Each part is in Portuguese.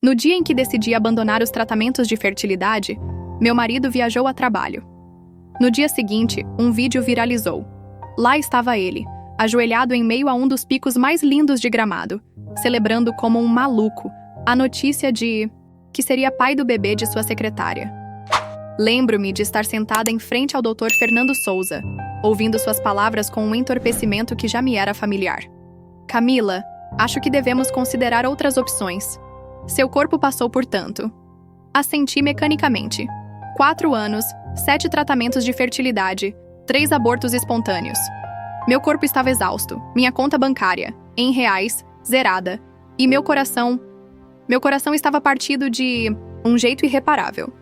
No dia em que decidi abandonar os tratamentos de fertilidade, meu marido viajou a trabalho. No dia seguinte, um vídeo viralizou. Lá estava ele, ajoelhado em meio a um dos picos mais lindos de Gramado, celebrando como um maluco a notícia de que seria pai do bebê de sua secretária. Lembro-me de estar sentada em frente ao Dr. Fernando Souza, ouvindo suas palavras com um entorpecimento que já me era familiar. Camila, acho que devemos considerar outras opções. Seu corpo passou por tanto. Assenti mecanicamente. 4 anos, 7 tratamentos de fertilidade, 3 abortos espontâneos. Meu corpo estava exausto, minha conta bancária, em reais, zerada, e meu coração estava partido de um jeito irreparável.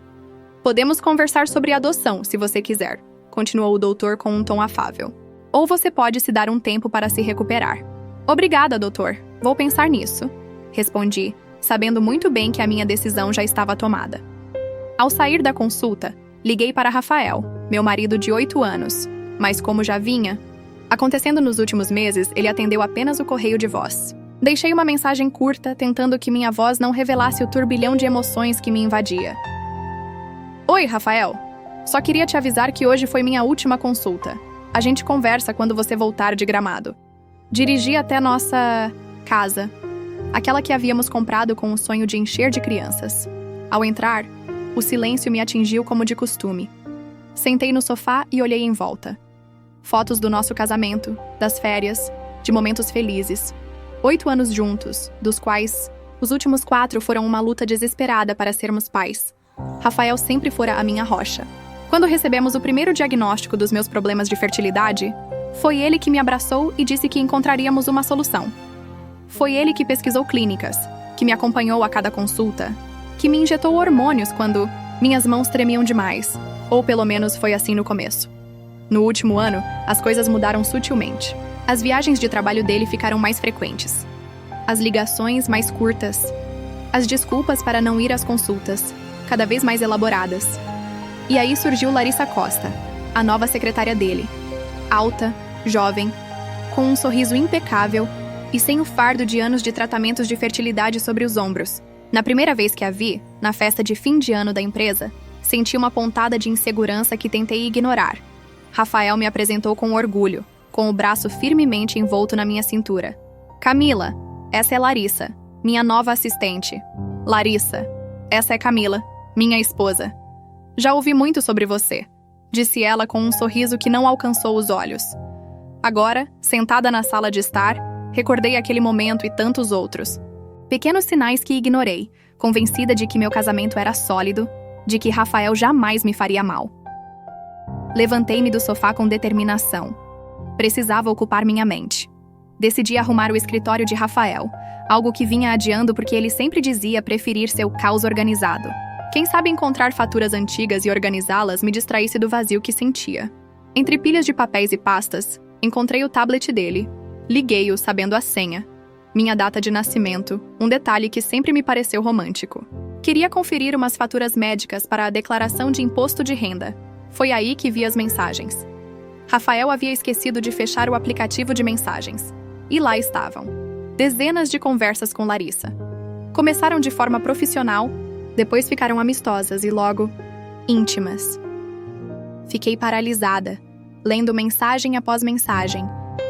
Podemos conversar sobre adoção, se você quiser, continuou o doutor com um tom afável. Ou você pode se dar um tempo para se recuperar. Obrigada, doutor. Vou pensar nisso, respondi, sabendo muito bem que a minha decisão já estava tomada. Ao sair da consulta, liguei para Rafael, meu marido de 8 anos, mas como já vinha acontecendo nos últimos meses, ele atendeu apenas o correio de voz. Deixei uma mensagem curta, tentando que minha voz não revelasse o turbilhão de emoções que me invadia. Oi, Rafael. Só queria te avisar que hoje foi minha última consulta. A gente conversa quando você voltar de Gramado. Dirigi até nossa casa, aquela que havíamos comprado com o sonho de encher de crianças. Ao entrar, o silêncio me atingiu como de costume. Sentei no sofá e olhei em volta. Fotos do nosso casamento, das férias, de momentos felizes. 8 anos juntos, dos quais os últimos 4 foram uma luta desesperada para sermos pais. Rafael sempre fora a minha rocha. Quando recebemos o primeiro diagnóstico dos meus problemas de fertilidade, foi ele que me abraçou e disse que encontraríamos uma solução. Foi ele que pesquisou clínicas, que me acompanhou a cada consulta, que me injetou hormônios quando minhas mãos tremiam demais, ou pelo menos foi assim no começo. No último ano, as coisas mudaram sutilmente. As viagens de trabalho dele ficaram mais frequentes. As ligações mais curtas. As desculpas para não ir às consultas, cada vez mais elaboradas. E aí surgiu Larissa Costa, a nova secretária dele. Alta, jovem, com um sorriso impecável e sem o fardo de anos de tratamentos de fertilidade sobre os ombros. Na primeira vez que a vi, na festa de fim de ano da empresa, senti uma pontada de insegurança que tentei ignorar. Rafael me apresentou com orgulho, com o braço firmemente envolto na minha cintura. Camila, essa é Larissa, minha nova assistente. Larissa, essa é Camila, minha esposa. Já ouvi muito sobre você, disse ela com um sorriso que não alcançou os olhos. Agora, sentada na sala de estar, recordei aquele momento e tantos outros. Pequenos sinais que ignorei, convencida de que meu casamento era sólido, de que Rafael jamais me faria mal. Levantei-me do sofá com determinação. Precisava ocupar minha mente. Decidi arrumar o escritório de Rafael, algo que vinha adiando porque ele sempre dizia preferir seu caos organizado. Quem sabe encontrar faturas antigas e organizá-las me distraísse do vazio que sentia. Entre pilhas de papéis e pastas, encontrei o tablet dele. Liguei-o sabendo a senha. Minha data de nascimento, um detalhe que sempre me pareceu romântico. Queria conferir umas faturas médicas para a declaração de imposto de renda. Foi aí que vi as mensagens. Rafael havia esquecido de fechar o aplicativo de mensagens. E lá estavam. Dezenas de conversas com Larissa. Começaram de forma profissional, depois ficaram amistosas e logo, íntimas. Fiquei paralisada, lendo mensagem após mensagem,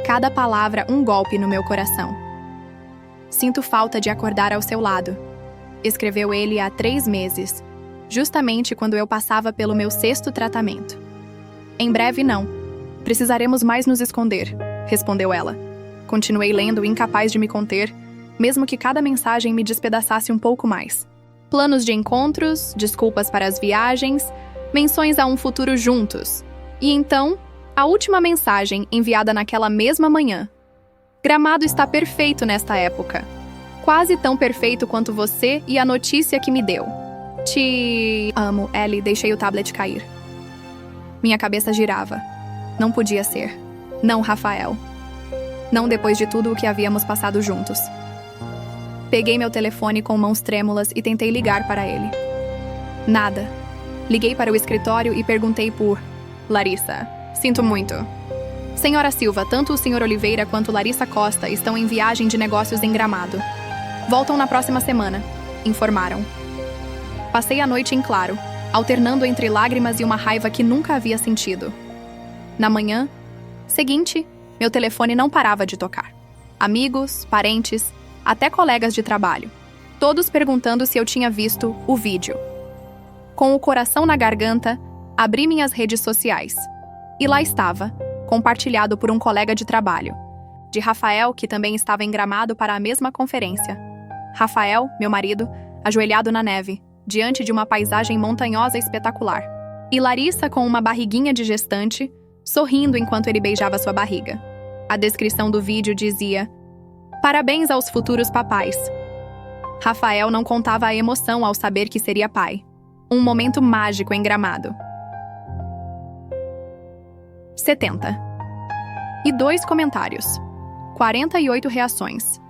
cada palavra um golpe no meu coração. Sinto falta de acordar ao seu lado, escreveu ele há 3 meses, justamente quando eu passava pelo meu 6º tratamento. Em breve não. Precisaremos mais nos esconder, respondeu ela. Continuei lendo, incapaz de me conter, mesmo que cada mensagem me despedaçasse um pouco mais. Planos de encontros, desculpas para as viagens, menções a um futuro juntos. E então, a última mensagem enviada naquela mesma manhã. Gramado está perfeito nesta época. Quase tão perfeito quanto você e a notícia que me deu. Te amo, Ellie, deixei o tablet cair. Minha cabeça girava. Não podia ser. Não, Rafael. Não depois de tudo o que havíamos passado juntos. Peguei meu telefone com mãos trêmulas e tentei ligar para ele. Nada. Liguei para o escritório e perguntei por Larissa. Sinto muito. Senhora Silva, tanto o Sr. Oliveira quanto Larissa Costa estão em viagem de negócios em Gramado. Voltam na próxima semana. informaram. Passei a noite em claro, alternando entre lágrimas e uma raiva que nunca havia sentido. Na manhã seguinte, meu telefone não parava de tocar. Amigos, parentes, até colegas de trabalho, todos perguntando se eu tinha visto o vídeo. Com o coração na garganta, abri minhas redes sociais. E lá estava, compartilhado por um colega de trabalho, de Rafael, que também estava em Gramado para a mesma conferência. Rafael, meu marido, ajoelhado na neve, diante de uma paisagem montanhosa espetacular. E Larissa com uma barriguinha de gestante, sorrindo enquanto ele beijava sua barriga. A descrição do vídeo dizia: "Parabéns aos futuros papais." Rafael não contava a emoção ao saber que seria pai. Um momento mágico em Gramado. 70. E 2 comentários. 48 reações.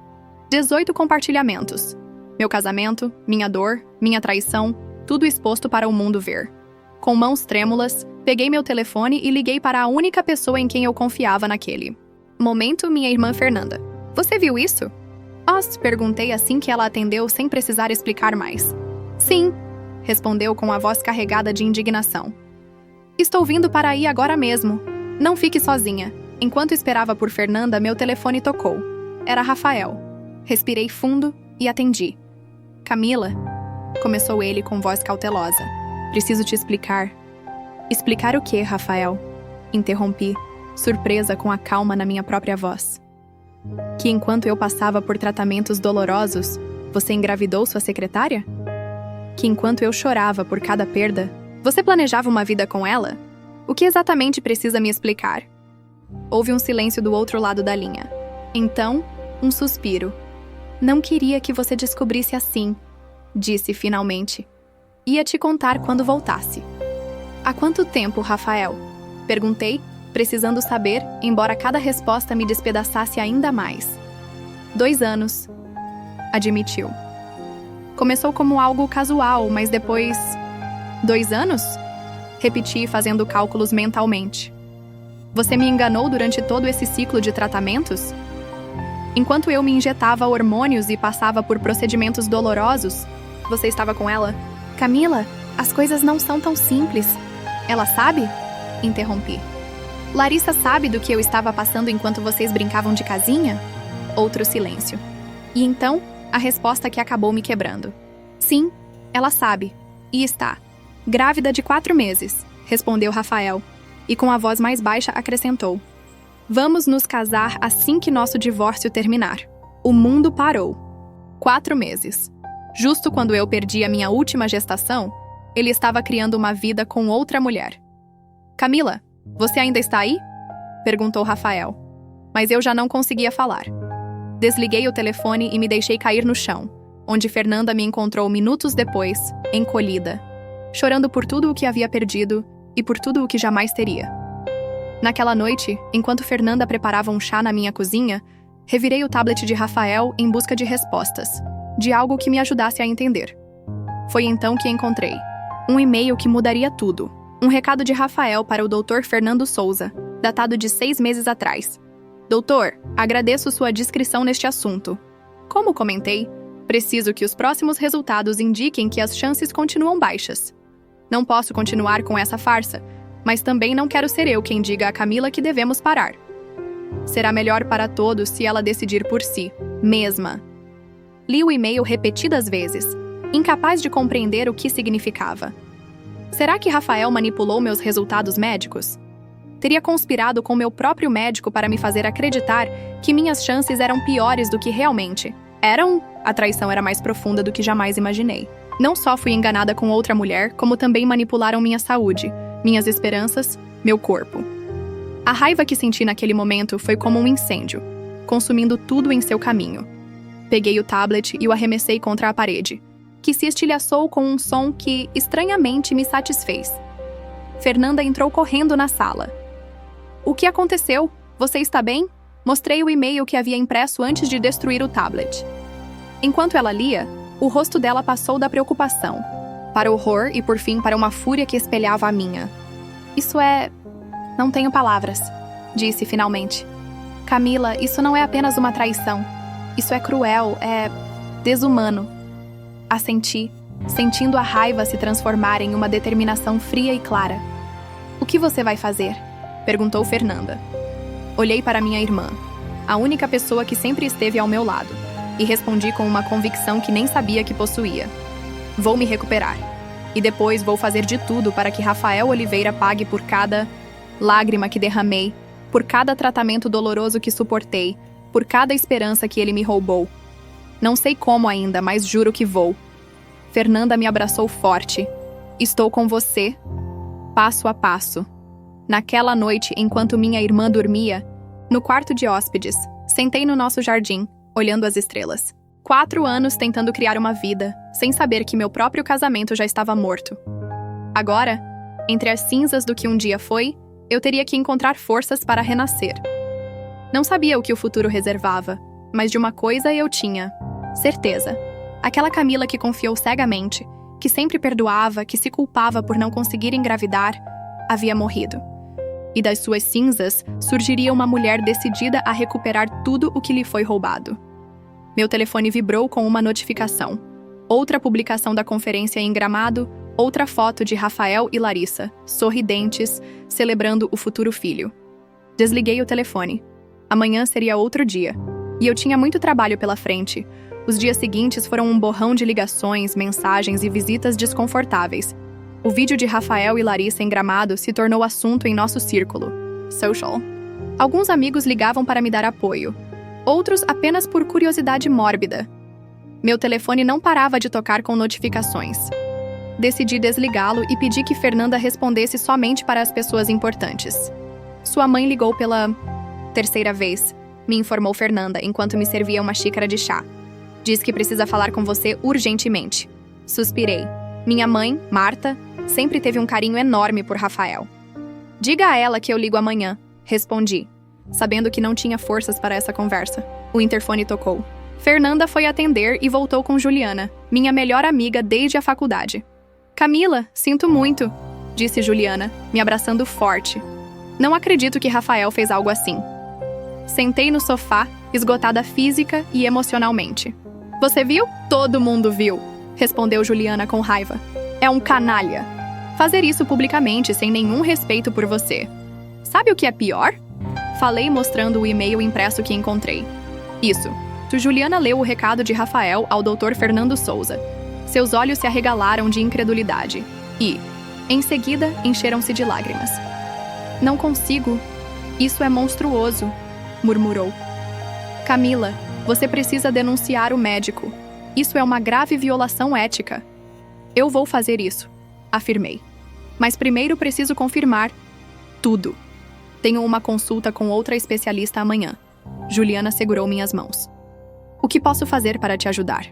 18 compartilhamentos. Meu casamento, minha dor, minha traição, tudo exposto para o mundo ver. Com mãos trêmulas, peguei meu telefone e liguei para a única pessoa em quem eu confiava naquele momento, minha irmã Fernanda. "Você viu isso?" Perguntei assim que ela atendeu sem precisar explicar mais. "Sim", respondeu com a voz carregada de indignação. "Estou vindo para aí agora mesmo. Não fique sozinha." Enquanto esperava por Fernanda, meu telefone tocou. Era Rafael. Respirei fundo e atendi. "Camila", começou ele com voz cautelosa. "Preciso te explicar." "Explicar o quê, Rafael?" Interrompi, surpresa com a calma na minha própria voz. "Que enquanto eu passava por tratamentos dolorosos, você engravidou sua secretária? Que enquanto eu chorava por cada perda, você planejava uma vida com ela? O que exatamente precisa me explicar?" Houve um silêncio do outro lado da linha. Então, um suspiro. "Não queria que você descobrisse assim", disse finalmente. "Ia te contar quando voltasse." "Há quanto tempo, Rafael?" Perguntei, precisando saber, embora cada resposta me despedaçasse ainda mais. 2 anos, admitiu. Começou como algo casual, mas depois... 2 anos? Repeti, fazendo cálculos mentalmente. Você me enganou durante todo esse ciclo de tratamentos? Enquanto eu me injetava hormônios e passava por procedimentos dolorosos, você estava com ela? Camila, as coisas não são tão simples. Ela sabe? Interrompi. Larissa sabe do que eu estava passando enquanto vocês brincavam de casinha? Outro silêncio. E então, a resposta que acabou me quebrando. Sim, ela sabe. E está. Grávida de 4 meses, respondeu Rafael. E com a voz mais baixa acrescentou: "Vamos nos casar assim que nosso divórcio terminar." O mundo parou. 4 meses. Justo quando eu perdi a minha última gestação, ele estava criando uma vida com outra mulher. "Camila, você ainda está aí?" perguntou Rafael. Mas eu já não conseguia falar. Desliguei o telefone e me deixei cair no chão, onde Fernanda me encontrou minutos depois, encolhida, chorando por tudo o que havia perdido e por tudo o que jamais teria. Naquela noite, enquanto Fernanda preparava um chá na minha cozinha, revirei o tablet de Rafael em busca de respostas, de algo que me ajudasse a entender. Foi então que encontrei um e-mail que mudaria tudo. Um recado de Rafael para o Dr. Fernando Souza, datado de 6 meses atrás. "Doutor, agradeço sua discrição neste assunto. Como comentei, preciso que os próximos resultados indiquem que as chances continuam baixas. Não posso continuar com essa farsa, mas também não quero ser eu quem diga a Camila que devemos parar. Será melhor para todos se ela decidir por si, mesma." Li o e-mail repetidas vezes, incapaz de compreender o que significava. Será que Rafael manipulou meus resultados médicos? Teria conspirado com meu próprio médico para me fazer acreditar que minhas chances eram piores do que realmente eram? A traição era mais profunda do que jamais imaginei. Não só fui enganada com outra mulher, como também manipularam minha saúde, minhas esperanças, meu corpo. A raiva que senti naquele momento foi como um incêndio, consumindo tudo em seu caminho. Peguei o tablet e o arremessei contra a parede, que se estilhaçou com um som que, estranhamente, me satisfez. Fernanda entrou correndo na sala. "O que aconteceu? Você está bem?" Mostrei o e-mail que havia impresso antes de destruir o tablet. Enquanto ela lia, o rosto dela passou da preocupação para o horror e, por fim, para uma fúria que espelhava a minha. "Isso é... não tenho palavras", disse finalmente. "Camila, isso não é apenas uma traição. Isso é cruel, é... desumano." Assenti, sentindo a raiva se transformar em uma determinação fria e clara. "O que você vai fazer?" perguntou Fernanda. Olhei para minha irmã, a única pessoa que sempre esteve ao meu lado, e respondi com uma convicção que nem sabia que possuía. "Vou me recuperar. E depois vou fazer de tudo para que Rafael Oliveira pague por cada lágrima que derramei, por cada tratamento doloroso que suportei, por cada esperança que ele me roubou. Não sei como ainda, mas juro que vou." Fernanda me abraçou forte. "Estou com você, passo a passo." Naquela noite, enquanto minha irmã dormia, no quarto de hóspedes, sentei no nosso jardim, olhando as estrelas. 4 anos tentando criar uma vida, sem saber que meu próprio casamento já estava morto. Agora, entre as cinzas do que um dia foi, eu teria que encontrar forças para renascer. Não sabia o que o futuro reservava, mas de uma coisa eu tinha certeza. Aquela Camila que confiou cegamente, que sempre perdoava, que se culpava por não conseguir engravidar, havia morrido. E das suas cinzas surgiria uma mulher decidida a recuperar tudo o que lhe foi roubado. Meu telefone vibrou com uma notificação. Outra publicação da conferência em Gramado, outra foto de Rafael e Larissa, sorridentes, celebrando o futuro filho. Desliguei o telefone. Amanhã seria outro dia. E eu tinha muito trabalho pela frente. Os dias seguintes foram um borrão de ligações, mensagens e visitas desconfortáveis. O vídeo de Rafael e Larissa em Gramado se tornou assunto em nosso círculo social. Alguns amigos ligavam para me dar apoio, outros apenas por curiosidade mórbida. Meu telefone não parava de tocar com notificações. Decidi desligá-lo e pedi que Fernanda respondesse somente para as pessoas importantes. "Sua mãe ligou pela 3ª vez", me informou Fernanda enquanto me servia uma xícara de chá. "Diz que precisa falar com você urgentemente." Suspirei. Minha mãe, Marta, sempre teve um carinho enorme por Rafael. "Diga a ela que eu ligo amanhã", respondi, sabendo que não tinha forças para essa conversa. O interfone tocou. Fernanda foi atender e voltou com Juliana, minha melhor amiga desde a faculdade. "Camila, sinto muito", disse Juliana, me abraçando forte. "Não acredito que Rafael fez algo assim." Sentei no sofá, esgotada física e emocionalmente. "Você viu? Todo mundo viu", respondeu Juliana com raiva. "É um canalha. Fazer isso publicamente sem nenhum respeito por você. Sabe o que é pior?" Falei mostrando o e-mail impresso que encontrei. "Isso." Juliana leu o recado de Rafael ao Dr. Fernando Souza. Seus olhos se arregalaram de incredulidade e, em seguida, encheram-se de lágrimas. "Não consigo. Isso é monstruoso", murmurou. "Camila, você precisa denunciar o médico. Isso é uma grave violação ética." "Eu vou fazer isso", afirmei. "Mas primeiro preciso confirmar tudo. Tenho uma consulta com outra especialista amanhã." Juliana segurou minhas mãos. "O que posso fazer para te ajudar?"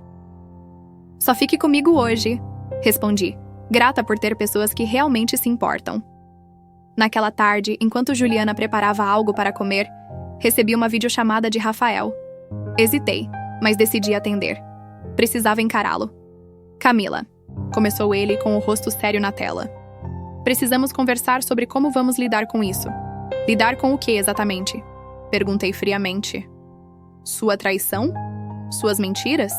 "Só fique comigo hoje", respondi, grata por ter pessoas que realmente se importam. Naquela tarde, enquanto Juliana preparava algo para comer, recebi uma videochamada de Rafael. Hesitei, mas decidi atender. Precisava encará-lo. "Camila", começou ele com o rosto sério na tela. "Precisamos conversar sobre como vamos lidar com isso." "Lidar com o que exatamente?" perguntei friamente. "Sua traição? Suas mentiras?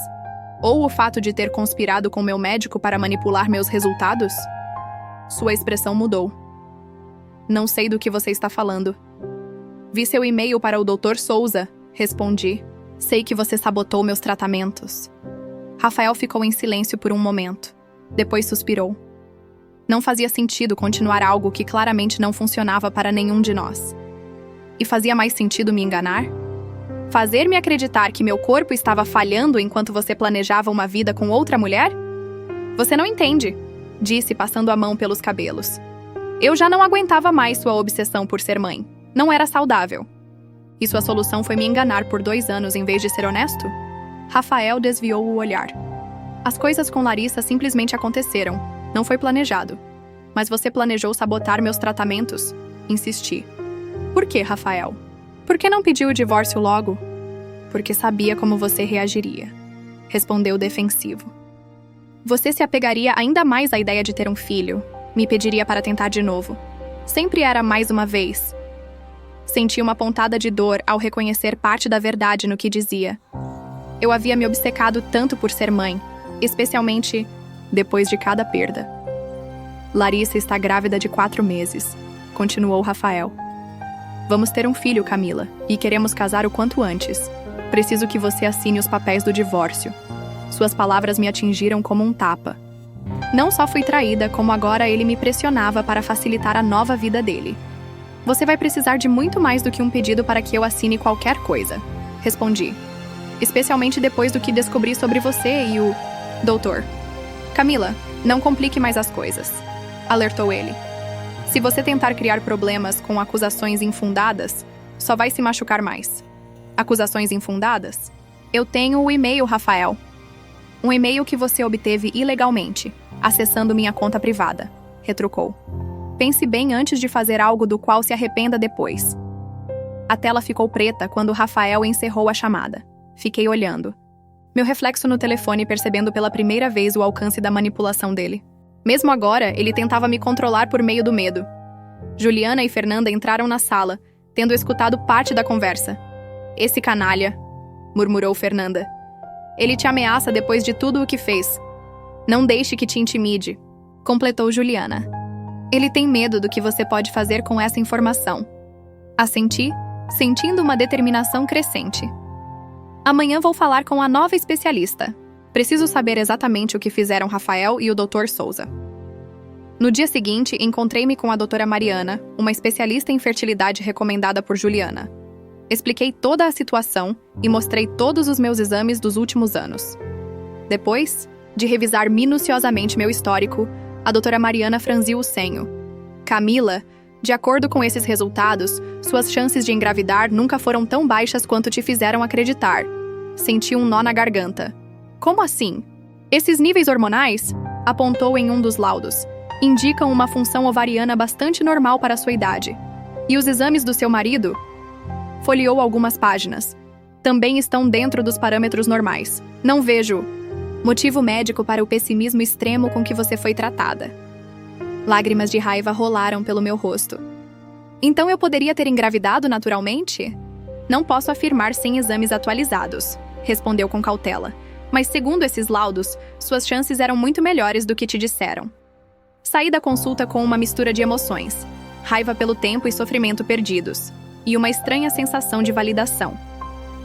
Ou o fato de ter conspirado com meu médico para manipular meus resultados?" Sua expressão mudou. "Não sei do que você está falando." "Vi seu e-mail para o Dr. Souza", respondi. "Sei que você sabotou meus tratamentos." Rafael ficou em silêncio por um momento. Depois suspirou. Não fazia sentido continuar algo que claramente não funcionava para nenhum de nós. E fazia mais sentido me enganar? Fazer-me acreditar que meu corpo estava falhando enquanto você planejava uma vida com outra mulher? "Você não entende", disse, passando a mão pelos cabelos. "Eu já não aguentava mais sua obsessão por ser mãe. Não era saudável." "E sua solução foi me enganar por 2 anos em vez de ser honesto?" Rafael desviou o olhar. "As coisas com Larissa simplesmente aconteceram. Não foi planejado." "Mas você planejou sabotar meus tratamentos?" Insisti. "Por que, Rafael? Por que não pediu o divórcio logo?" "Porque sabia como você reagiria", respondeu defensivo. "Você se apegaria ainda mais à ideia de ter um filho. Me pediria para tentar de novo. Sempre era mais uma vez." Senti uma pontada de dor ao reconhecer parte da verdade no que dizia. Eu havia me obcecado tanto por ser mãe, especialmente depois de cada perda. Larissa está grávida de 4 meses, continuou Rafael. Vamos ter um filho, Camila, e queremos casar o quanto antes. Preciso que você assine os papéis do divórcio. Suas palavras me atingiram como um tapa. Não só fui traída, como agora ele me pressionava para facilitar a nova vida dele. Você vai precisar de muito mais do que um pedido para que eu assine qualquer coisa, respondi. Especialmente depois do que descobri sobre você e o... doutor. Camila, não complique mais as coisas, alertou ele. Se você tentar criar problemas com acusações infundadas, só vai se machucar mais. Acusações infundadas? Eu tenho o e-mail, Rafael. Um e-mail que você obteve ilegalmente, acessando minha conta privada, retrucou. Pense bem antes de fazer algo do qual se arrependa depois. A tela ficou preta quando Rafael encerrou a chamada. Fiquei olhando. Meu reflexo no telefone percebendo pela primeira vez o alcance da manipulação dele. Mesmo agora, ele tentava me controlar por meio do medo. Juliana e Fernanda entraram na sala, tendo escutado parte da conversa. Esse canalha, murmurou Fernanda. Ele te ameaça depois de tudo o que fez. Não deixe que te intimide, completou Juliana. Ele tem medo do que você pode fazer com essa informação. Assenti, sentindo uma determinação crescente. Amanhã vou falar com a nova especialista. Preciso saber exatamente o que fizeram Rafael e o Dr. Souza. No dia seguinte, encontrei-me com a doutora Mariana, uma especialista em fertilidade recomendada por Juliana. Expliquei toda a situação e mostrei todos os meus exames dos últimos anos. Depois de revisar minuciosamente meu histórico, a doutora Mariana franziu o senho. Camila, de acordo com esses resultados, suas chances de engravidar nunca foram tão baixas quanto te fizeram acreditar. Senti um nó na garganta. Como assim? Esses níveis hormonais, apontou em um dos laudos, indicam uma função ovariana bastante normal para a sua idade. E os exames do seu marido? Folheou algumas páginas. Também estão dentro dos parâmetros normais. Não vejo motivo médico para o pessimismo extremo com que você foi tratada. Lágrimas de raiva rolaram pelo meu rosto. Então eu poderia ter engravidado naturalmente? Não posso afirmar sem exames atualizados, respondeu com cautela. Mas segundo esses laudos, suas chances eram muito melhores do que te disseram. Saí da consulta com uma mistura de emoções, raiva pelo tempo e sofrimento perdidos, e uma estranha sensação de validação.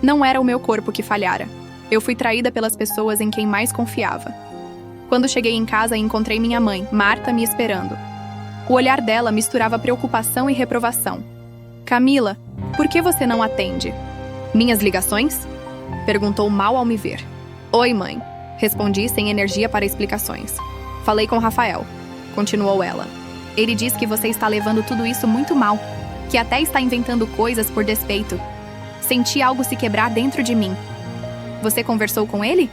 Não era o meu corpo que falhara. Eu fui traída pelas pessoas em quem mais confiava. Quando cheguei em casa, encontrei minha mãe, Marta, me esperando. O olhar dela misturava preocupação e reprovação. Camila, por que você não atende? Minhas ligações? Perguntou mal ao me ver. Oi, mãe. Respondi sem energia para explicações. Falei com Rafael. Continuou ela. Ele diz que você está levando tudo isso muito mal, que até está inventando coisas por despeito. Senti algo se quebrar dentro de mim. Você conversou com ele?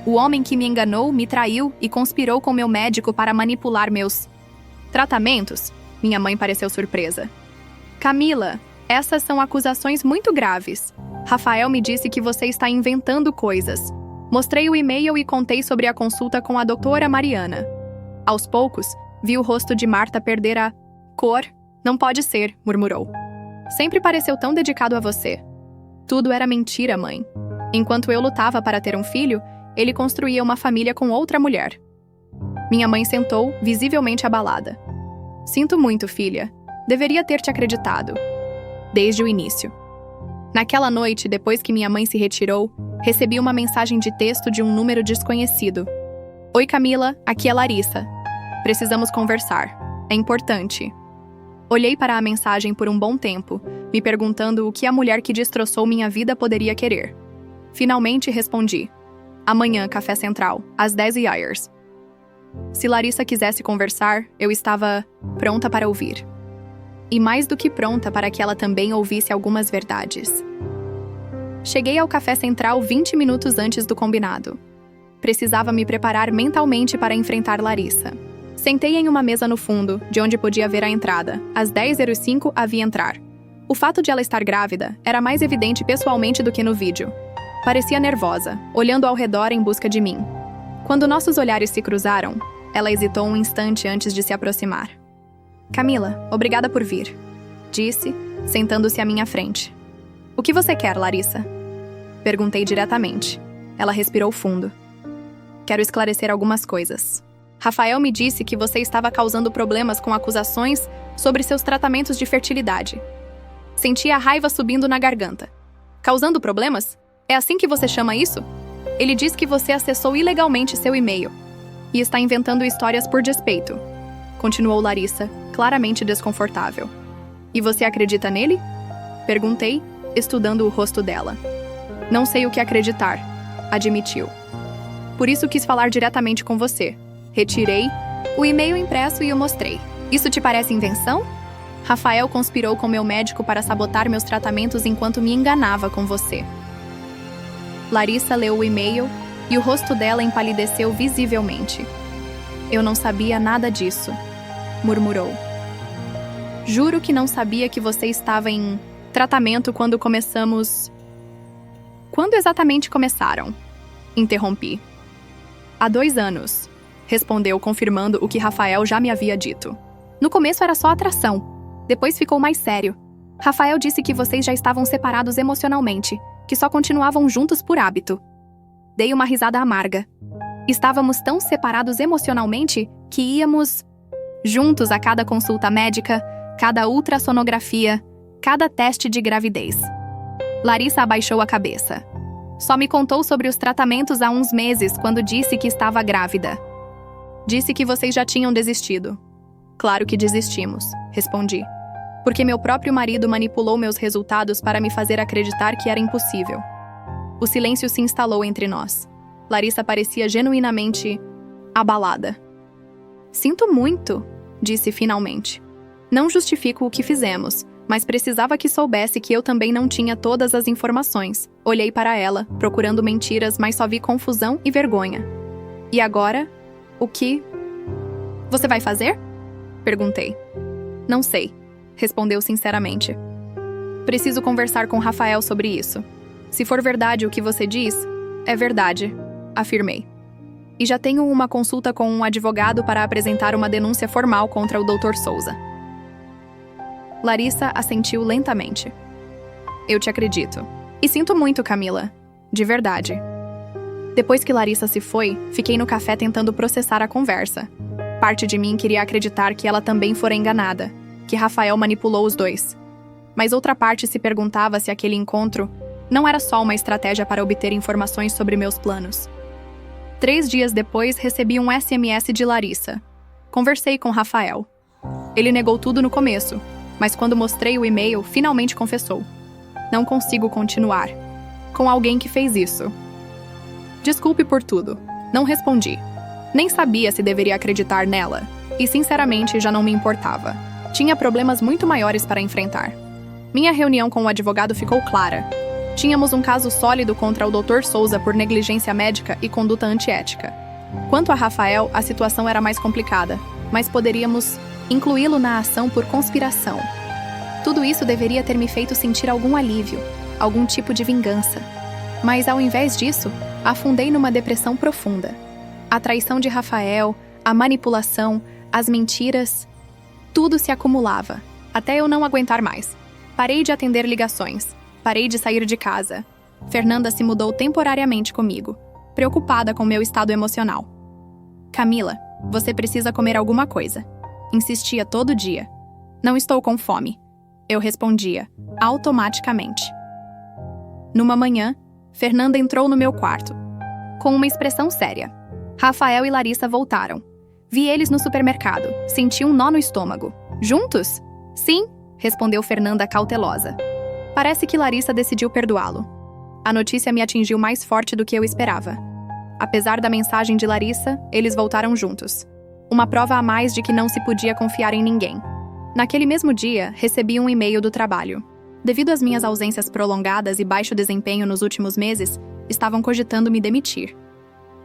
O homem que me enganou, me traiu e conspirou com meu médico para manipular meus tratamentos? Minha mãe pareceu surpresa. Camila, essas são acusações muito graves. Rafael me disse que você está inventando coisas. Mostrei o e-mail e contei sobre a consulta com a doutora Mariana. Aos poucos, vi o rosto de Marta perder a cor. Não pode ser, murmurou. Sempre pareceu tão dedicado a você. Tudo era mentira, mãe. Enquanto eu lutava para ter um filho, ele construía uma família com outra mulher. Minha mãe sentou, visivelmente abalada. Sinto muito, filha. Deveria ter te acreditado. Desde o início. Naquela noite, depois que minha mãe se retirou, recebi uma mensagem de texto de um número desconhecido. Oi, Camila, aqui é Larissa. Precisamos conversar. É importante. Olhei para a mensagem por um bom tempo, me perguntando o que a mulher que destroçou minha vida poderia querer. Finalmente respondi. Amanhã, Café Central, às 10 horas. Se Larissa quisesse conversar, eu estava pronta para ouvir. E mais do que pronta para que ela também ouvisse algumas verdades. Cheguei ao Café Central 20 minutos antes do combinado. Precisava me preparar mentalmente para enfrentar Larissa. Sentei em uma mesa no fundo, de onde podia ver a entrada. Às 10h05 a vi entrar. O fato de ela estar grávida era mais evidente pessoalmente do que no vídeo. Parecia nervosa, olhando ao redor em busca de mim. Quando nossos olhares se cruzaram, ela hesitou um instante antes de se aproximar. Camila, obrigada por vir, disse, sentando-se à minha frente. O que você quer, Larissa? Perguntei diretamente. Ela respirou fundo. quero esclarecer algumas coisas. Rafael me disse que você estava causando problemas com acusações sobre seus tratamentos de fertilidade. Senti a raiva subindo na garganta. Causando problemas? É assim que você chama isso? Ele diz que você acessou ilegalmente seu e-mail e está inventando histórias por despeito. Continuou Larissa, claramente desconfortável. E você acredita nele? Perguntei, estudando o rosto dela. Não sei o que acreditar, admitiu. Por isso quis falar diretamente com você. Retirei o e-mail impresso e o mostrei. Isso te parece invenção? Rafael conspirou com meu médico para sabotar meus tratamentos enquanto me enganava com você. Larissa leu o e-mail e o rosto dela empalideceu visivelmente. Eu não sabia nada disso, murmurou. Juro que não sabia que você estava em tratamento quando começamos... Quando exatamente começaram? Interrompi. Há 2 anos, respondeu confirmando o que Rafael já me havia dito. No começo era só atração, depois ficou mais sério. Rafael disse que vocês já estavam separados emocionalmente, que só continuavam juntos por hábito. Dei uma risada amarga. Estávamos tão separados emocionalmente que íamos juntos a cada consulta médica, cada ultrassonografia, cada teste de gravidez. Larissa abaixou a cabeça. Só me contou sobre os tratamentos há uns meses, quando disse que estava grávida. Disse que vocês já tinham desistido. Claro que desistimos, respondi. Porque meu próprio marido manipulou meus resultados para me fazer acreditar que era impossível. O silêncio se instalou entre nós. Larissa parecia genuinamente abalada. Sinto muito, disse finalmente. Não justifico o que fizemos, mas precisava que soubesse que eu também não tinha todas as informações. Olhei para ela, procurando mentiras, mas só vi confusão e vergonha. E agora? O que você vai fazer? Perguntei. Não sei, respondeu sinceramente. Preciso conversar com Rafael sobre isso. Se for verdade o que você diz, é verdade, afirmei. E já tenho uma consulta com um advogado para apresentar uma denúncia formal contra o Dr. Souza. Larissa assentiu lentamente. Eu te acredito. E sinto muito, Camila. De verdade. Depois que Larissa se foi, fiquei no café tentando processar a conversa. Parte de mim queria acreditar que ela também fora enganada, que Rafael manipulou os dois. Mas outra parte se perguntava se aquele encontro não era só uma estratégia para obter informações sobre meus planos. 3 dias depois, recebi um SMS de Larissa. Conversei com Rafael. Ele negou tudo no começo, mas quando mostrei o e-mail, finalmente confessou. Não consigo continuar com alguém que fez isso. Desculpe por tudo. Não respondi. Nem sabia se deveria acreditar nela. E, sinceramente, já não me importava. Tinha problemas muito maiores para enfrentar. Minha reunião com o advogado ficou clara. Tínhamos um caso sólido contra o Dr. Souza por negligência médica e conduta antiética. Quanto a Rafael, a situação era mais complicada, mas poderíamos incluí-lo na ação por conspiração. Tudo isso deveria ter me feito sentir algum alívio, algum tipo de vingança. Mas, ao invés disso, afundei numa depressão profunda. A traição de Rafael, a manipulação, as mentiras, tudo se acumulava, até eu não aguentar mais. Parei de atender ligações, parei de sair de casa. Fernanda se mudou temporariamente comigo, preocupada com meu estado emocional. Camila, você precisa comer alguma coisa. Insistia todo dia. Não estou com fome. Eu respondia, automaticamente. Numa manhã, Fernanda entrou no meu quarto, com uma expressão séria. Rafael e Larissa voltaram. Vi eles no supermercado. Senti um nó no estômago. Juntos? Sim, respondeu Fernanda cautelosa. Parece que Larissa decidiu perdoá-lo. A notícia me atingiu mais forte do que eu esperava. Apesar da mensagem de Larissa, eles voltaram juntos. Uma prova a mais de que não se podia confiar em ninguém. Naquele mesmo dia, recebi um e-mail do trabalho. Devido às minhas ausências prolongadas e baixo desempenho nos últimos meses, estavam cogitando me demitir.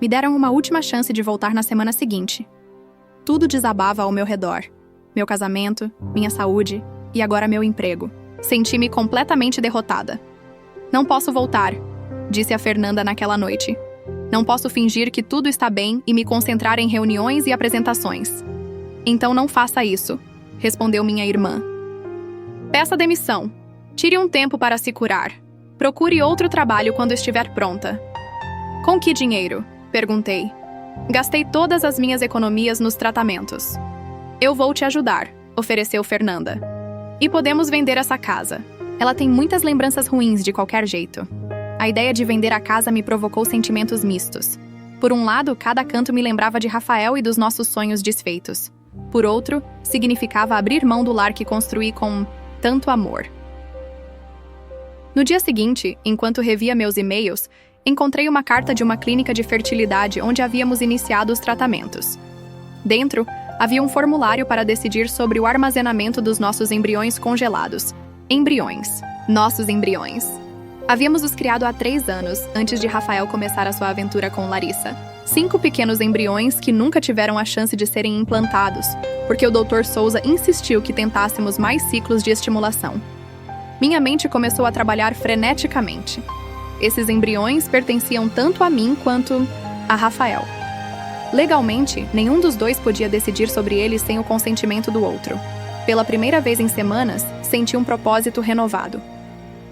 Me deram uma última chance de voltar na semana seguinte. Tudo desabava ao meu redor. Meu casamento, minha saúde e agora meu emprego. Senti-me completamente derrotada. Não posso voltar, disse a Fernanda naquela noite. Não posso fingir que tudo está bem e me concentrar em reuniões e apresentações. Então não faça isso, respondeu minha irmã. Peça demissão. Tire um tempo para se curar. Procure outro trabalho quando estiver pronta. Com que dinheiro? Perguntei. Gastei todas as minhas economias nos tratamentos. Eu vou te ajudar, ofereceu Fernanda. E podemos vender essa casa. Ela tem muitas lembranças ruins de qualquer jeito. A ideia de vender a casa me provocou sentimentos mistos. Por um lado, cada canto me lembrava de Rafael e dos nossos sonhos desfeitos. Por outro, significava abrir mão do lar que construí com tanto amor. No dia seguinte, enquanto revia meus e-mails, encontrei uma carta de uma clínica de fertilidade onde havíamos iniciado os tratamentos. Dentro, havia um formulário para decidir sobre o armazenamento dos nossos embriões congelados. Embriões. Nossos embriões. Havíamos os criado há 3 anos, antes de Rafael começar a sua aventura com Larissa. 5 pequenos embriões que nunca tiveram a chance de serem implantados, porque o Dr. Souza insistiu que tentássemos mais ciclos de estimulação. Minha mente começou a trabalhar freneticamente. Esses embriões pertenciam tanto a mim quanto a Rafael. Legalmente, nenhum dos dois podia decidir sobre eles sem o consentimento do outro. Pela primeira vez em semanas, senti um propósito renovado.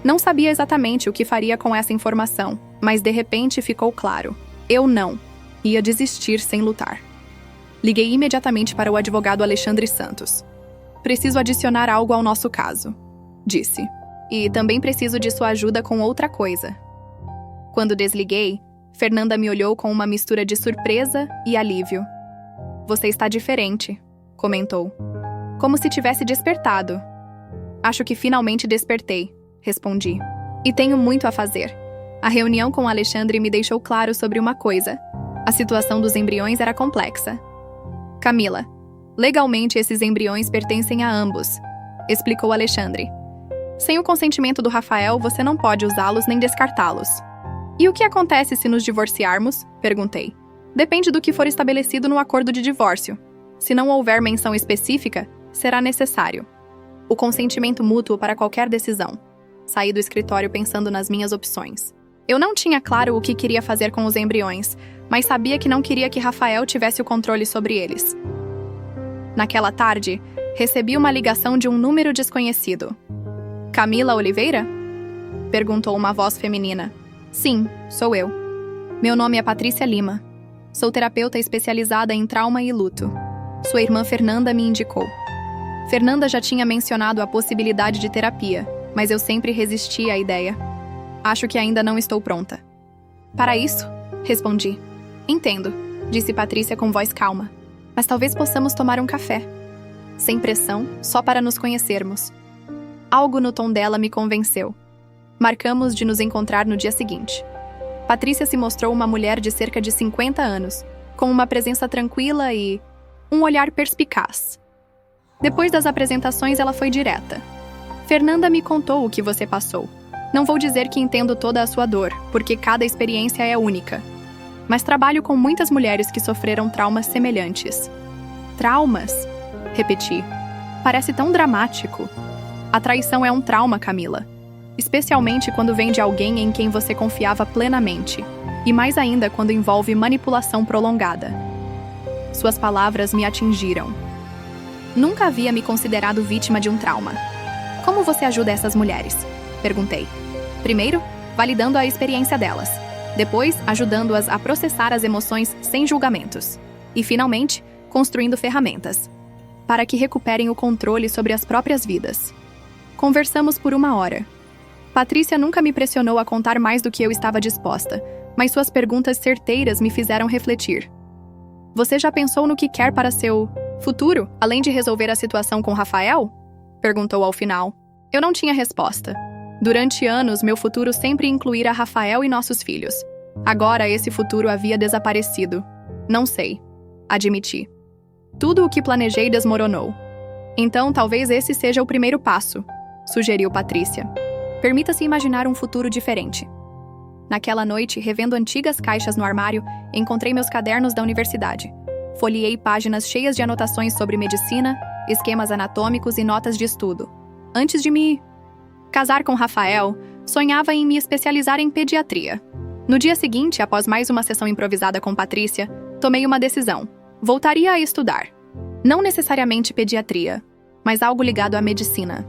Não sabia exatamente o que faria com essa informação, mas de repente ficou claro. Eu não ia desistir sem lutar. Liguei imediatamente para o advogado Alexandre Santos. Preciso adicionar algo ao nosso caso, disse. E também preciso de sua ajuda com outra coisa. Quando desliguei, Fernanda me olhou com uma mistura de surpresa e alívio. Você está diferente, comentou. Como se tivesse despertado. Acho que finalmente despertei, respondi. E tenho muito a fazer. A reunião com Alexandre me deixou claro sobre uma coisa. A situação dos embriões era complexa. Camila, legalmente esses embriões pertencem a ambos, explicou Alexandre. Sem o consentimento do Rafael, você não pode usá-los nem descartá-los. E o que acontece se nos divorciarmos? Perguntei. Depende do que for estabelecido no acordo de divórcio. Se não houver menção específica, será necessário o consentimento mútuo para qualquer decisão. Saí do escritório pensando nas minhas opções. Eu não tinha claro o que queria fazer com os embriões, mas sabia que não queria que Rafael tivesse o controle sobre eles. Naquela tarde, recebi uma ligação de um número desconhecido. Camila Oliveira? Perguntou uma voz feminina. Sim, sou eu. Meu nome é Patrícia Lima. Sou terapeuta especializada em trauma e luto. Sua irmã Fernanda me indicou. Fernanda já tinha mencionado a possibilidade de terapia, mas eu sempre resisti à ideia. Acho que ainda não estou pronta. Para isso, respondi. Entendo, disse Patrícia com voz calma. Mas talvez possamos tomar um café. Sem pressão, só para nos conhecermos. Algo no tom dela me convenceu. Marcamos de nos encontrar no dia seguinte. Patrícia se mostrou uma mulher de cerca de 50 anos, com uma presença tranquila e um olhar perspicaz. Depois das apresentações, ela foi direta. Fernanda me contou o que você passou. Não vou dizer que entendo toda a sua dor, porque cada experiência é única. Mas trabalho com muitas mulheres que sofreram traumas semelhantes. Traumas? Repeti. Parece tão dramático. A traição é um trauma, Camila. Especialmente quando vem de alguém em quem você confiava plenamente. E mais ainda quando envolve manipulação prolongada. Suas palavras me atingiram. Nunca havia me considerado vítima de um trauma. Como você ajuda essas mulheres? Perguntei. Primeiro, validando a experiência delas. Depois, ajudando-as a processar as emoções sem julgamentos. E, finalmente, construindo ferramentas para que recuperem o controle sobre as próprias vidas. Conversamos por 1 hora. Patrícia nunca me pressionou a contar mais do que eu estava disposta, mas suas perguntas certeiras me fizeram refletir. Você já pensou no que quer para seu futuro, além de resolver a situação com Rafael? Perguntou ao final. Eu não tinha resposta. Durante anos, meu futuro sempre incluíra Rafael e nossos filhos. Agora, esse futuro havia desaparecido. Não sei. Admiti. Tudo o que planejei desmoronou. Então, talvez esse seja o primeiro passo, sugeriu Patrícia. Permita-se imaginar um futuro diferente. Naquela noite, revendo antigas caixas no armário, encontrei meus cadernos da universidade. Folheei páginas cheias de anotações sobre medicina, esquemas anatômicos e notas de estudo. Antes de me casar com Rafael, sonhava em me especializar em pediatria. No dia seguinte, após mais uma sessão improvisada com Patrícia, tomei uma decisão. Voltaria a estudar. Não necessariamente pediatria, mas algo ligado à medicina.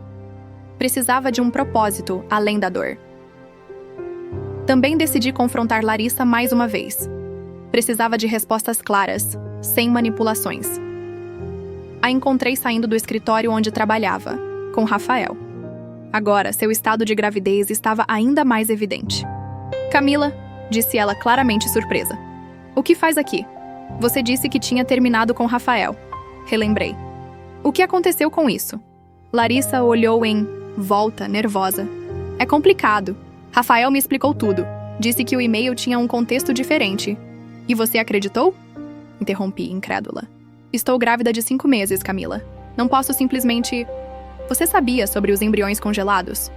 Precisava de um propósito além da dor. Também decidi confrontar Larissa mais uma vez. Precisava de respostas claras, sem manipulações. A encontrei saindo do escritório onde trabalhava, com Rafael. Agora, seu estado de gravidez estava ainda mais evidente. Camila, disse ela claramente surpresa. O que faz aqui? Você disse que tinha terminado com Rafael. Relembrei. O que aconteceu com isso? Larissa olhou em volta, nervosa. É complicado. Rafael me explicou tudo. Disse que o e-mail tinha um contexto diferente. E você acreditou? Interrompi, incrédula. Estou grávida de 5 meses, Camila. Não posso simplesmente... Você sabia sobre os embriões congelados?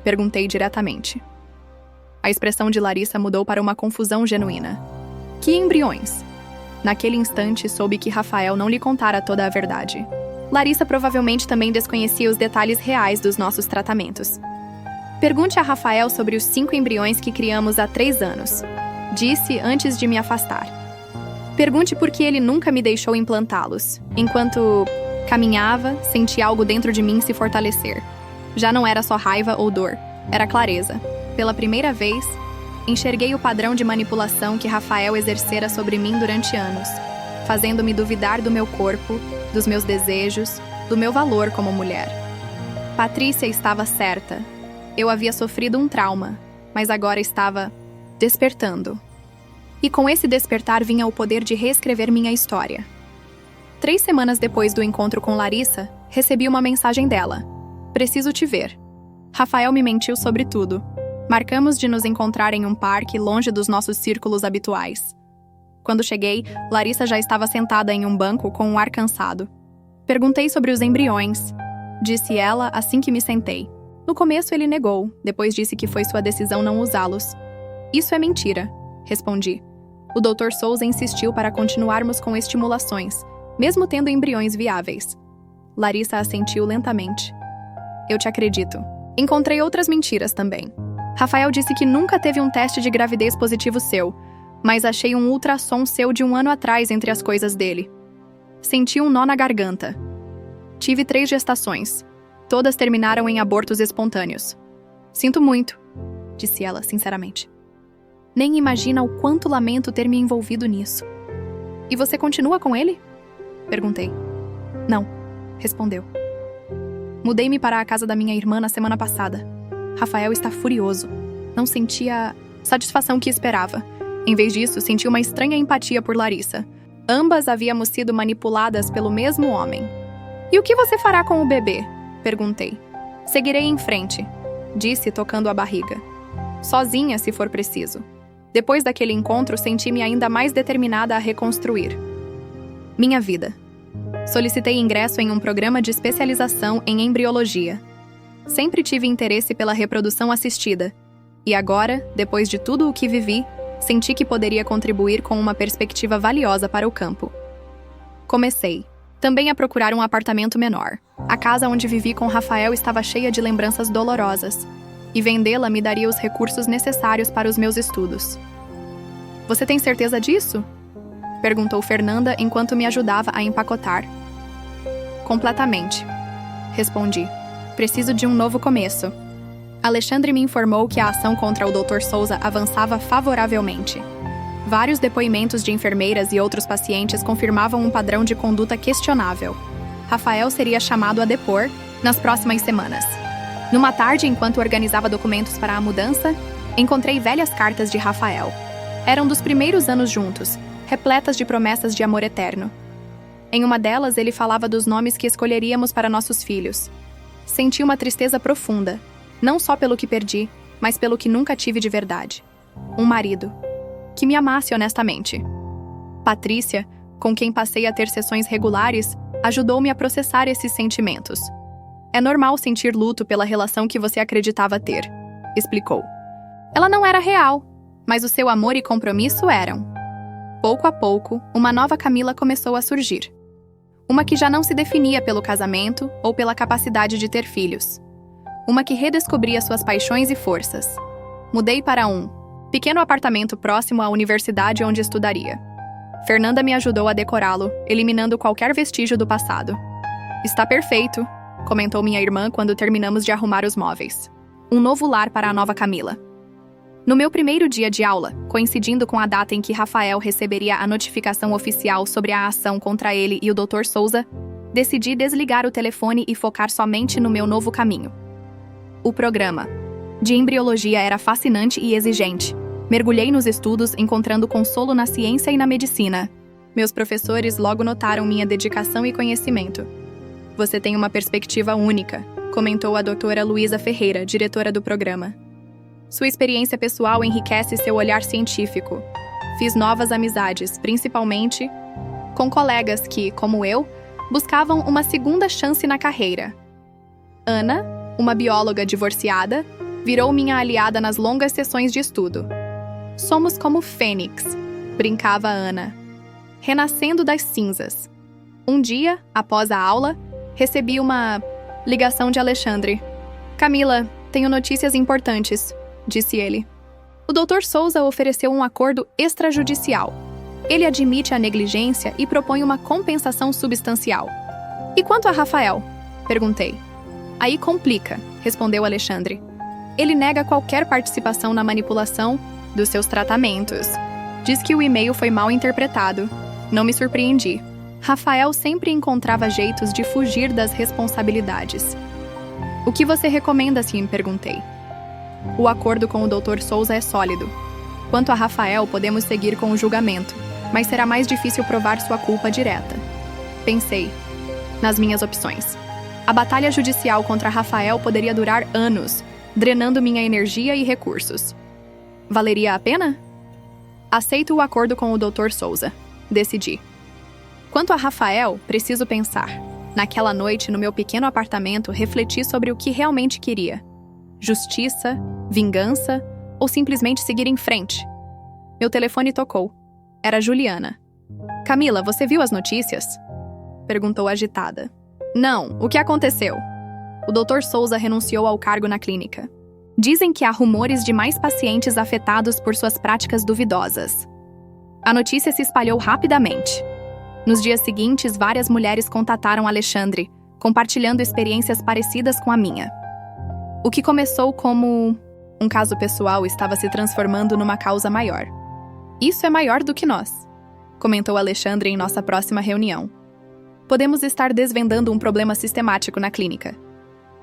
Perguntei diretamente. A expressão de Larissa mudou para uma confusão genuína. Que embriões? Naquele instante, soube que Rafael não lhe contara toda a verdade. Larissa provavelmente também desconhecia os detalhes reais dos nossos tratamentos. Pergunte a Rafael sobre os 5 embriões que criamos há 3 anos. Disse antes de me afastar. Pergunte por que ele nunca me deixou implantá-los. Enquanto caminhava, senti algo dentro de mim se fortalecer. Já não era só raiva ou dor, era clareza. Pela primeira vez, enxerguei o padrão de manipulação que Rafael exercera sobre mim durante anos, fazendo-me duvidar do meu corpo, dos meus desejos, do meu valor como mulher. Patrícia estava certa. Eu havia sofrido um trauma, mas agora estava despertando. E com esse despertar vinha o poder de reescrever minha história. 3 semanas depois do encontro com Larissa, recebi uma mensagem dela. Preciso te ver. Rafael me mentiu sobre tudo. Marcamos de nos encontrar em um parque longe dos nossos círculos habituais. Quando cheguei, Larissa já estava sentada em um banco com um ar cansado. Perguntei sobre os embriões, disse ela assim que me sentei. No começo ele negou, depois disse que foi sua decisão não usá-los. Isso é mentira, respondi. O Dr. Souza insistiu para continuarmos com estimulações, mesmo tendo embriões viáveis. Larissa assentiu lentamente. Eu te acredito. Encontrei outras mentiras também. Rafael disse que nunca teve um teste de gravidez positivo seu, mas achei um ultrassom seu de 1 ano atrás entre as coisas dele. Senti um nó na garganta. Tive 3 gestações. Todas terminaram em abortos espontâneos. Sinto muito, disse ela sinceramente. Nem imagina o quanto lamento ter me envolvido nisso. E você continua com ele? Perguntei. Não, respondeu. Mudei-me para a casa da minha irmã na semana passada. Rafael está furioso. Não sentia a satisfação que esperava. Em vez disso, senti uma estranha empatia por Larissa. Ambas havíamos sido manipuladas pelo mesmo homem. E o que você fará com o bebê? Perguntei. Seguirei em frente, disse tocando a barriga. Sozinha, se for preciso. Depois daquele encontro, senti-me ainda mais determinada a reconstruir minha vida. Solicitei ingresso em um programa de especialização em embriologia. Sempre tive interesse pela reprodução assistida. E agora, depois de tudo o que vivi, senti que poderia contribuir com uma perspectiva valiosa para o campo. Comecei também a procurar um apartamento menor. A casa onde vivi com Rafael estava cheia de lembranças dolorosas, e vendê-la me daria os recursos necessários para os meus estudos. Você tem certeza disso? Perguntou Fernanda enquanto me ajudava a empacotar. Completamente, respondi. Preciso de um novo começo. Alexandre me informou que a ação contra o Dr. Souza avançava favoravelmente. Vários depoimentos de enfermeiras e outros pacientes confirmavam um padrão de conduta questionável. Rafael seria chamado a depor nas próximas semanas. Numa tarde, enquanto organizava documentos para a mudança, encontrei velhas cartas de Rafael. Eram dos primeiros anos juntos, repletas de promessas de amor eterno. Em uma delas, ele falava dos nomes que escolheríamos para nossos filhos. Senti uma tristeza profunda, não só pelo que perdi, mas pelo que nunca tive de verdade. Um marido que me amasse honestamente. Patrícia, com quem passei a ter sessões regulares, ajudou-me a processar esses sentimentos. É normal sentir luto pela relação que você acreditava ter, explicou. Ela não era real, mas o seu amor e compromisso eram. Pouco a pouco, uma nova Camila começou a surgir. Uma que já não se definia pelo casamento ou pela capacidade de ter filhos. Uma que redescobria suas paixões e forças. Mudei para um pequeno apartamento próximo à universidade onde estudaria. Fernanda me ajudou a decorá-lo, eliminando qualquer vestígio do passado. Está perfeito, comentou minha irmã quando terminamos de arrumar os móveis. Um novo lar para a nova Camila. No meu primeiro dia de aula, coincidindo com a data em que Rafael receberia a notificação oficial sobre a ação contra ele e o Dr. Souza, decidi desligar o telefone e focar somente no meu novo caminho. O programa de embriologia era fascinante e exigente. Mergulhei nos estudos, encontrando consolo na ciência e na medicina. Meus professores logo notaram minha dedicação e conhecimento. Você tem uma perspectiva única, comentou a doutora Luísa Ferreira, diretora do programa. Sua experiência pessoal enriquece seu olhar científico. Fiz novas amizades, principalmente com colegas que, como eu, buscavam uma segunda chance na carreira. Ana, uma bióloga divorciada, virou minha aliada nas longas sessões de estudo. Somos como fênix, brincava Ana, renascendo das cinzas. Um dia, após a aula, recebi uma ligação de Alexandre. Camila, tenho notícias importantes, disse ele. O Dr. Souza ofereceu um acordo extrajudicial. Ele admite a negligência e propõe uma compensação substancial. E quanto a Rafael? Perguntei. Aí complica, respondeu Alexandre. Ele nega qualquer participação na manipulação dos seus tratamentos. Diz que o e-mail foi mal interpretado. Não me surpreendi. Rafael sempre encontrava jeitos de fugir das responsabilidades. O que você recomenda, sim? Perguntei. O acordo com o Dr. Souza é sólido. Quanto a Rafael, podemos seguir com o julgamento, mas será mais difícil provar sua culpa direta. Pensei nas minhas opções. A batalha judicial contra Rafael poderia durar anos, drenando minha energia e recursos. Valeria a pena? Aceito o acordo com o Dr. Souza. Decidi. Quanto a Rafael, preciso pensar. Naquela noite, no meu pequeno apartamento, refleti sobre o que realmente queria. Justiça, vingança ou simplesmente seguir em frente? Meu telefone tocou. Era Juliana. Camila, você viu as notícias? Perguntou agitada. Não, o que aconteceu? O Dr. Souza renunciou ao cargo na clínica. Dizem que há rumores de mais pacientes afetados por suas práticas duvidosas. A notícia se espalhou rapidamente. Nos dias seguintes, várias mulheres contataram Alexandre, compartilhando experiências parecidas com a minha. O que começou como um caso pessoal estava se transformando numa causa maior. Isso é maior do que nós, comentou Alexandre em nossa próxima reunião. Podemos estar desvendando um problema sistemático na clínica.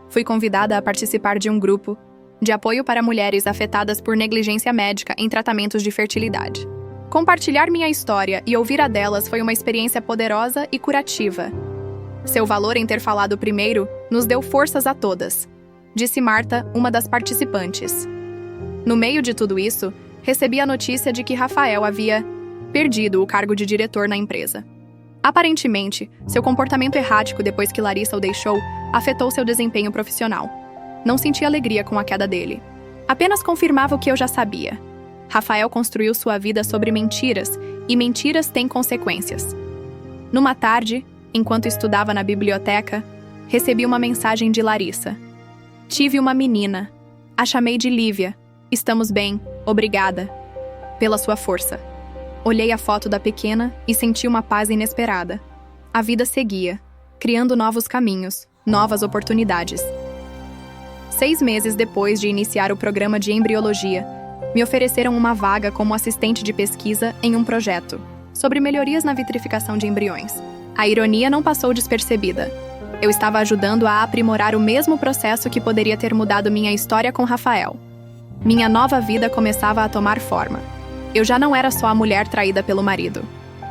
Fui convidada a participar de um grupo de apoio para mulheres afetadas por negligência médica em tratamentos de fertilidade. Compartilhar minha história e ouvir a delas foi uma experiência poderosa e curativa. Seu valor em ter falado primeiro nos deu forças a todas, disse Marta, uma das participantes. No meio de tudo isso, recebi a notícia de que Rafael havia perdido o cargo de diretor na empresa. Aparentemente, seu comportamento errático depois que Larissa o deixou afetou seu desempenho profissional. Não senti alegria com a queda dele. Apenas confirmava o que eu já sabia. Rafael construiu sua vida sobre mentiras, e mentiras têm consequências. Numa tarde, enquanto estudava na biblioteca, recebi uma mensagem de Larissa. Tive uma menina. A chamei de Lívia. Estamos bem, obrigada. Pela sua força. Olhei a foto da pequena e senti uma paz inesperada. A vida seguia, criando novos caminhos, novas oportunidades. 6 meses depois de iniciar o programa de embriologia, me ofereceram uma vaga como assistente de pesquisa em um projeto sobre melhorias na vitrificação de embriões. A ironia não passou despercebida. Eu estava ajudando a aprimorar o mesmo processo que poderia ter mudado minha história com Rafael. Minha nova vida começava a tomar forma. Eu já não era só a mulher traída pelo marido.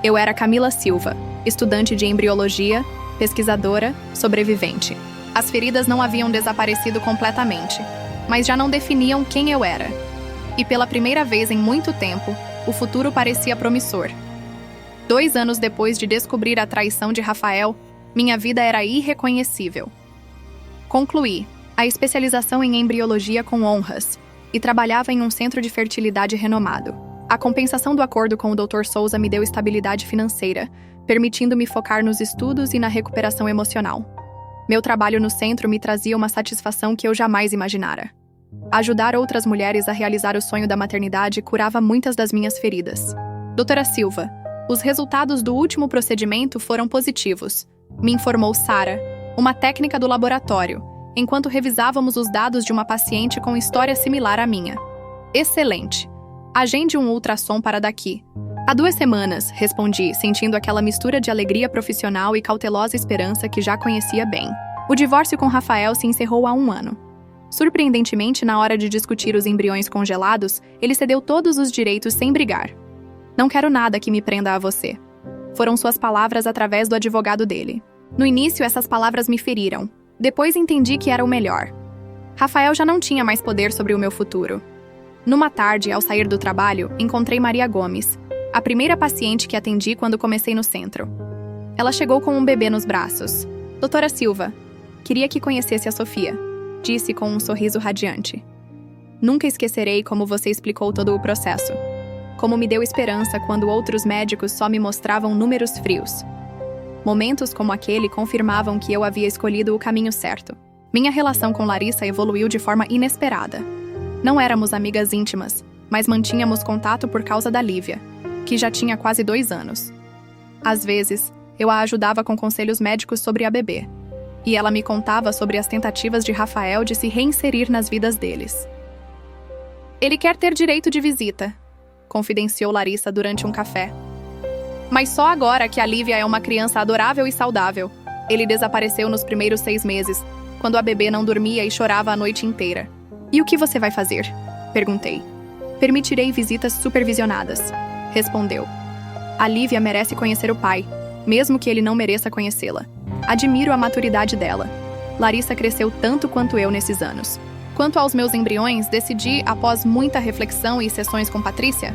Eu era Camila Silva, estudante de embriologia, pesquisadora, sobrevivente. As feridas não haviam desaparecido completamente, mas já não definiam quem eu era. E pela primeira vez em muito tempo, o futuro parecia promissor. 2 anos depois de descobrir a traição de Rafael, minha vida era irreconhecível. Concluí a especialização em embriologia com honras e trabalhava em um centro de fertilidade renomado. A compensação do acordo com o Dr. Souza me deu estabilidade financeira, permitindo-me focar nos estudos e na recuperação emocional. Meu trabalho no centro me trazia uma satisfação que eu jamais imaginara. Ajudar outras mulheres a realizar o sonho da maternidade curava muitas das minhas feridas. Doutora Silva, os resultados do último procedimento foram positivos, me informou Sara, uma técnica do laboratório, enquanto revisávamos os dados de uma paciente com história similar à minha. Excelente. Agende um ultrassom para daqui. Há 2 semanas, respondi, sentindo aquela mistura de alegria profissional e cautelosa esperança que já conhecia bem. O divórcio com Rafael se encerrou há 1 ano. Surpreendentemente, na hora de discutir os embriões congelados, ele cedeu todos os direitos sem brigar. Não quero nada que me prenda a você. Foram suas palavras através do advogado dele. No início, essas palavras me feriram. Depois entendi que era o melhor. Rafael já não tinha mais poder sobre o meu futuro. Numa tarde, ao sair do trabalho, encontrei Maria Gomes, a primeira paciente que atendi quando comecei no centro. Ela chegou com um bebê nos braços. Doutora Silva, queria que conhecesse a Sofia, disse com um sorriso radiante. Nunca esquecerei como você explicou todo o processo. Como me deu esperança quando outros médicos só me mostravam números frios. Momentos como aquele confirmavam que eu havia escolhido o caminho certo. Minha relação com Larissa evoluiu de forma inesperada. Não éramos amigas íntimas, mas mantínhamos contato por causa da Lívia, que já tinha quase 2 anos. Às vezes, eu a ajudava com conselhos médicos sobre a bebê, e ela me contava sobre as tentativas de Rafael de se reinserir nas vidas deles. Ele quer ter direito de visita, confidenciou Larissa durante um café. Mas só agora que a Lívia é uma criança adorável e saudável. Ele desapareceu nos primeiros 6 meses, quando a bebê não dormia e chorava a noite inteira. E o que você vai fazer? Perguntei. Permitirei visitas supervisionadas, respondeu. A Lívia merece conhecer o pai, mesmo que ele não mereça conhecê-la. Admiro a maturidade dela. Larissa cresceu tanto quanto eu nesses anos. Quanto aos meus embriões, decidi, após muita reflexão e sessões com Patrícia,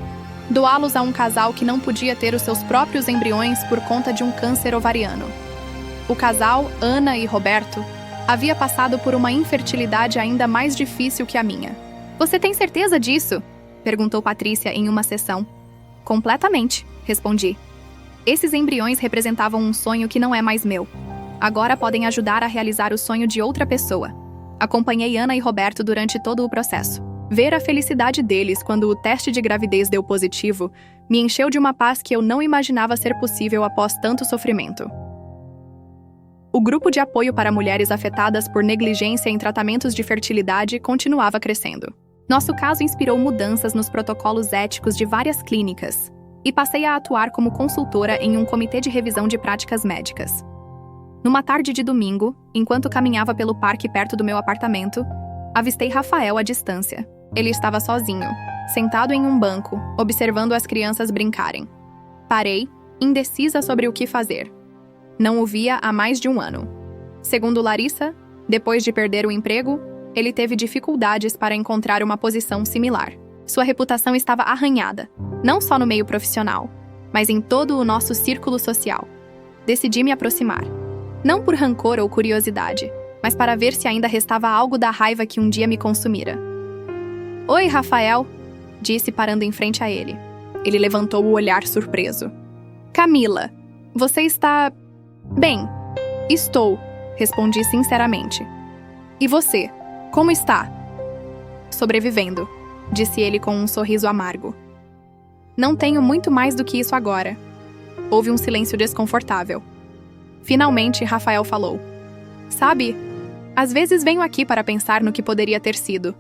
doá-los a um casal que não podia ter os seus próprios embriões por conta de um câncer ovariano. O casal, Ana e Roberto, havia passado por uma infertilidade ainda mais difícil que a minha. Você tem certeza disso? Perguntou Patrícia em uma sessão. Completamente, respondi. Esses embriões representavam um sonho que não é mais meu. Agora podem ajudar a realizar o sonho de outra pessoa. Acompanhei Ana e Roberto durante todo o processo. Ver a felicidade deles quando o teste de gravidez deu positivo me encheu de uma paz que eu não imaginava ser possível após tanto sofrimento. O grupo de apoio para mulheres afetadas por negligência em tratamentos de fertilidade continuava crescendo. Nosso caso inspirou mudanças nos protocolos éticos de várias clínicas e passei a atuar como consultora em um comitê de revisão de práticas médicas. Numa tarde de domingo, enquanto caminhava pelo parque perto do meu apartamento, avistei Rafael à distância. Ele estava sozinho, sentado em um banco, observando as crianças brincarem. Parei, indecisa sobre o que fazer. Não o via há mais de 1 ano. Segundo Larissa, depois de perder o emprego, ele teve dificuldades para encontrar uma posição similar. Sua reputação estava arranhada, não só no meio profissional, mas em todo o nosso círculo social. Decidi me aproximar. Não por rancor ou curiosidade, mas para ver se ainda restava algo da raiva que um dia me consumira. Oi, Rafael, disse parando em frente a ele. Ele levantou o olhar surpreso. Camila, você está... Bem, estou, respondi sinceramente. E você, como está? Sobrevivendo, disse ele com um sorriso amargo. Não tenho muito mais do que isso agora. Houve um silêncio desconfortável. Finalmente, Rafael falou. Sabe, às vezes venho aqui para pensar no que poderia ter sido.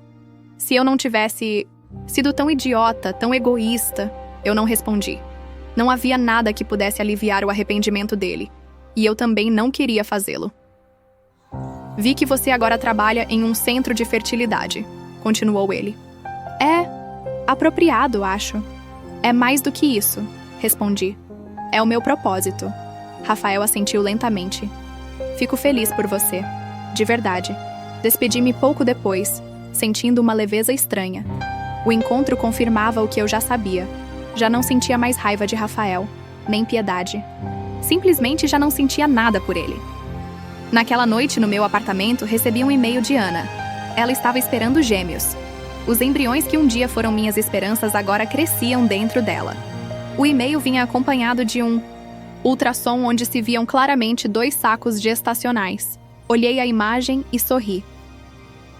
Se eu não tivesse sido tão idiota, tão egoísta, eu não respondi. Não havia nada que pudesse aliviar o arrependimento dele, e eu também não queria fazê-lo. Vi que você agora trabalha em um centro de fertilidade, continuou ele. É apropriado, acho. É mais do que isso, respondi. É o meu propósito. Rafael assentiu lentamente. Fico feliz por você, de verdade. Despedi-me pouco depois, sentindo uma leveza estranha. O encontro confirmava o que eu já sabia. Já não sentia mais raiva de Rafael, nem piedade. Simplesmente já não sentia nada por ele. Naquela noite, no meu apartamento, recebi um e-mail de Ana. Ela estava esperando gêmeos. Os embriões que um dia foram minhas esperanças agora cresciam dentro dela. O e-mail vinha acompanhado de um ultrassom onde se viam claramente 2 sacos gestacionais. Olhei a imagem e sorri.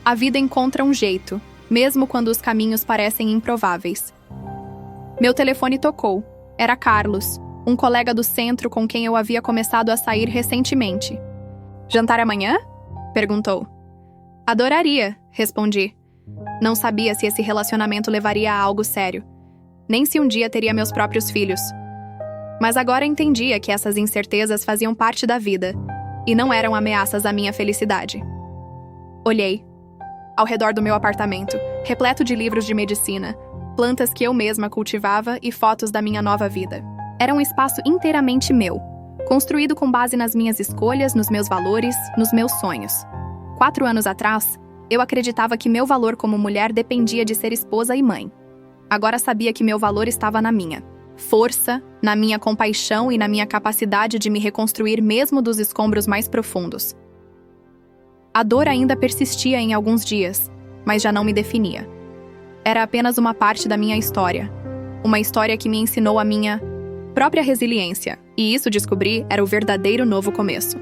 A vida encontra um jeito, mesmo quando os caminhos parecem improváveis. Meu telefone tocou. Era Carlos, um colega do centro com quem eu havia começado a sair recentemente. Jantar amanhã? Perguntou. Adoraria, respondi. Não sabia se esse relacionamento levaria a algo sério, nem se um dia teria meus próprios filhos. Mas agora entendia que essas incertezas faziam parte da vida e não eram ameaças à minha felicidade. Olhei ao redor do meu apartamento, repleto de livros de medicina, plantas que eu mesma cultivava e fotos da minha nova vida. Era um espaço inteiramente meu, construído com base nas minhas escolhas, nos meus valores, nos meus sonhos. 4 anos atrás, eu acreditava que meu valor como mulher dependia de ser esposa e mãe. Agora sabia que meu valor estava na minha força, na minha compaixão e na minha capacidade de me reconstruir mesmo dos escombros mais profundos. A dor ainda persistia em alguns dias, mas já não me definia. Era apenas uma parte da minha história. Uma história que me ensinou a minha própria resiliência, e isso descobri era o verdadeiro novo começo.